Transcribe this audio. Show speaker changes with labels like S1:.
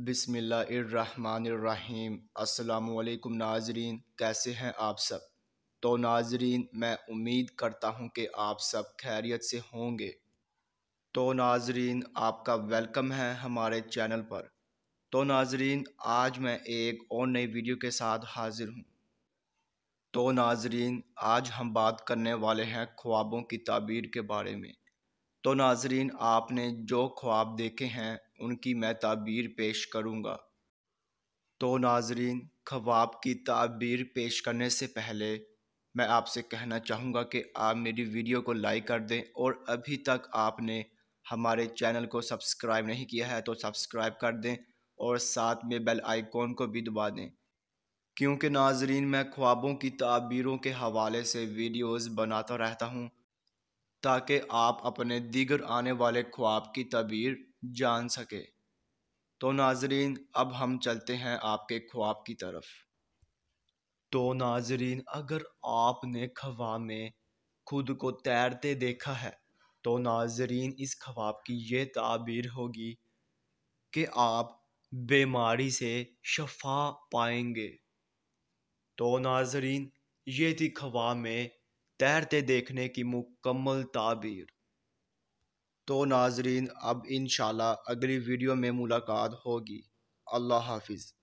S1: بسم اللہ الرحمن الرحیم۔ السلام علیکم ناظرین، کیسے ہیں آپ سب؟ تو ناظرین، میں امید کرتا ہوں کہ آپ سب خیریت سے ہوں گے۔ تو ناظرین، آپ کا ویلکم ہے ہمارے چینل پر۔ تو ناظرین، آج میں ایک اور نئی ویڈیو کے ساتھ حاضر ہوں۔ تو ناظرین، آج ہم بات کرنے والے ہیں خوابوں کی تعبیر کے بارے میں۔ تو ناظرین، آپ نے جو خواب دیکھے ہیں ان کی میں تعبیر پیش کروں گا۔ تو ناظرین، خواب کی تعبیر پیش کرنے سے پہلے میں آپ سے کہنا چاہوں گا کہ آپ میری ویڈیو کو لائک کر دیں، اور ابھی تک آپ نے ہمارے چینل کو سبسکرائب نہیں کیا ہے تو سبسکرائب کر دیں، اور ساتھ میں بیل آئیکن کو بھی دبا دیں، کیونکہ ناظرین میں خوابوں کی تعبیروں کے حوالے سے ویڈیوز بناتا رہتا ہوں تاکہ آپ اپنے دیگر آنے والے خواب کی تعبیر جان سکے۔ تو ناظرین، اب ہم چلتے ہیں آپ کے خواب کی طرف۔ تو ناظرین، اگر آپ نے خواب میں خود کو تیرتے دیکھا ہے تو ناظرین اس خواب کی یہ تعبیر ہوگی کہ آپ بیماری سے شفا پائیں گے۔ تو ناظرین، یہ تھی خواب میں تیرتے دیکھنے کی مکمل تعبیر۔ تو ناظرین، اب انشاءاللہ اگلی ویڈیو میں ملاقات ہوگی۔ اللہ حافظ۔